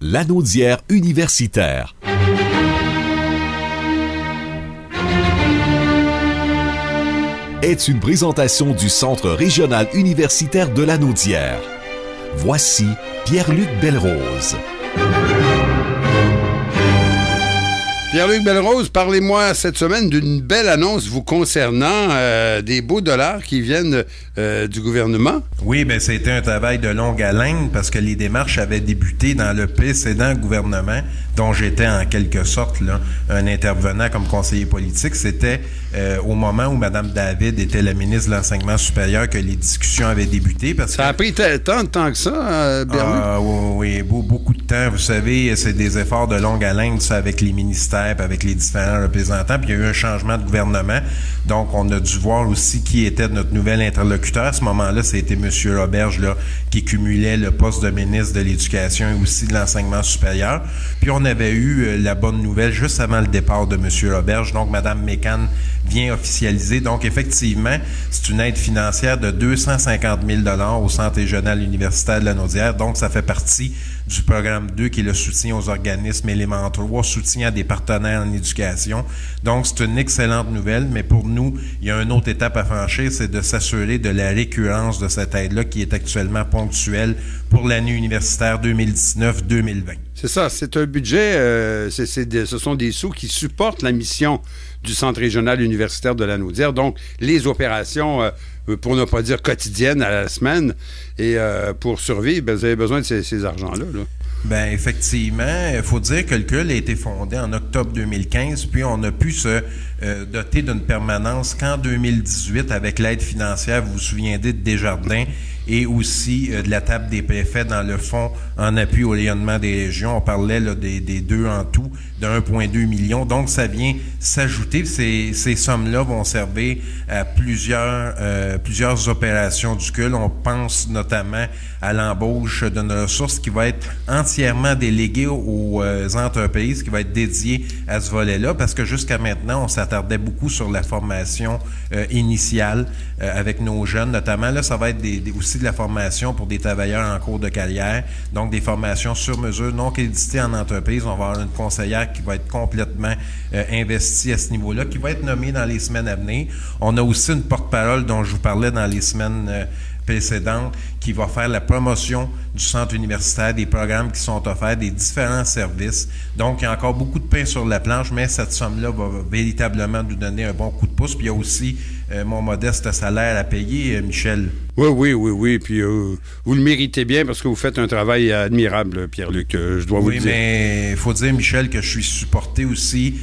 Lanaudière universitaire. Est une présentation du Centre régional universitaire de Lanaudière. Voici Pierre-Luc Belrose. Pierre-Luc Belrose, parlez-moi cette semaine d'une belle annonce vous concernant des beaux dollars qui viennent du gouvernement. Oui, bien, c'était un travail de longue haleine parce que les démarches avaient débuté dans le précédent gouvernement, dont j'étais en quelque sorte là, un intervenant comme conseiller politique. C'était au moment où Mme David était la ministre de l'Enseignement supérieur que les discussions avaient débuté. Ça a pris tant de temps que ça, Pierre-Luc? Oui, beaucoup de temps. Vous savez, c'est des efforts de longue haleine, ça, avec les ministères, puis avec les différents représentants. Puis il y a eu un changement de gouvernement. Donc, on a dû voir aussi qui était notre nouvel interlocuteur. À ce moment-là, c'était M. Roberge, là, qui cumulait le poste de ministre de l'Éducation et aussi de l'Enseignement supérieur. Puis on avait eu la bonne nouvelle juste avant le départ de M. Roberge. Donc, Mme Mécan vient officialiser. Donc, effectivement, c'est une aide financière de 250 000 $ au Centre régional universitaire de Lanaudière. Donc, ça fait partie du programme 2 qui est le soutien aux organismes élémentaires, soutien à des partenaires en éducation. Donc, c'est une excellente nouvelle, mais pour nous, il y a une autre étape à franchir, c'est de s'assurer de la récurrence de cette aide-là qui est actuellement ponctuelle pour l'année universitaire 2019-2020. C'est ça, c'est un budget, ce sont des sous qui supportent la mission du Centre régional universitaire de Lanaudière, donc les opérations, pour ne pas dire quotidiennes à la semaine, et pour survivre, ben, vous avez besoin de ces argents-là. Là. Ben effectivement, il faut dire que le CUL a été fondé en octobre 2015, puis on a pu se doter d'une permanence qu'en 2018 avec l'aide financière, vous vous souviendrez, de Desjardins, et aussi de la table des préfets dans le fonds en appui au rayonnement des régions. On parlait là, des deux en tout, de 1,2 million. Donc, ça vient s'ajouter. Ces sommes-là vont servir à plusieurs opérations du CUL. On pense notamment à l'embauche d'une ressource qui va être entièrement déléguée aux entreprises, qui va être dédiée à ce volet-là, parce que jusqu'à maintenant, on s'attardait beaucoup sur la formation initiale avec nos jeunes, notamment. Là, ça va être aussi de la formation pour des travailleurs en cours de carrière, donc des formations sur mesure, non créditées en entreprise. On va avoir une conseillère qui va être complètement investie à ce niveau-là, qui va être nommée dans les semaines à venir. On a aussi une porte-parole dont je vous parlais dans les semaines précédentes, qui va faire la promotion du centre universitaire, des programmes qui sont offerts, des différents services. Donc, il y a encore beaucoup de pain sur la planche, mais cette somme-là va véritablement nous donner un bon coup de pouce. Puis il y a aussi mon modeste salaire à payer, Michel. Oui. Puis vous le méritez bien parce que vous faites un travail admirable, Pierre-Luc, je dois vous le dire. Oui, mais il faut dire, Michel, que je suis supporté aussi,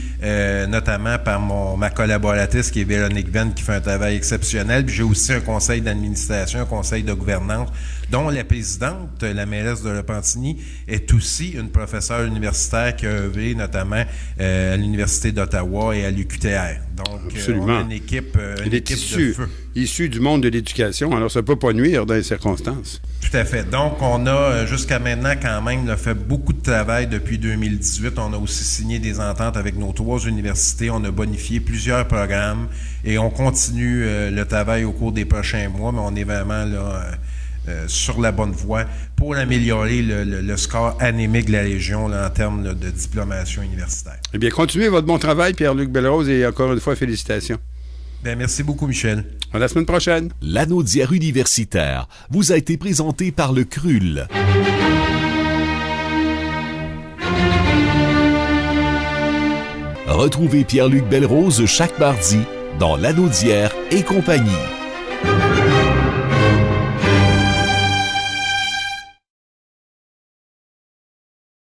notamment par ma collaboratrice qui est Véronique Venn, qui fait un travail exceptionnel. Puis j'ai aussi un conseil d'administration, un conseil de gouvernance, dont la présidente, la mairesse de Repentigny, est aussi une professeure universitaire qui a œuvré notamment à l'Université d'Ottawa et à l'UQTR. Donc, on a une équipe de feu. Issue du monde de l'éducation, alors ça ne peut pas nuire dans les circonstances. Tout à fait. Donc, on a jusqu'à maintenant quand même fait beaucoup de travail depuis 2018. On a aussi signé des ententes avec nos 3 universités. On a bonifié plusieurs programmes et on continue le travail au cours des prochains mois, mais on est vraiment là sur la bonne voie pour améliorer le score anémique de la région là, en termes là, de diplomation universitaire. Eh bien, continuez votre bon travail, Pierre-Luc Belrose, et encore une fois, félicitations. Bien, merci beaucoup, Michel. À la semaine prochaine. Lanaudière universitaire vous a été présenté par le CRUL. Retrouvez Pierre-Luc Belrose chaque mardi dans Lanaudière et compagnie.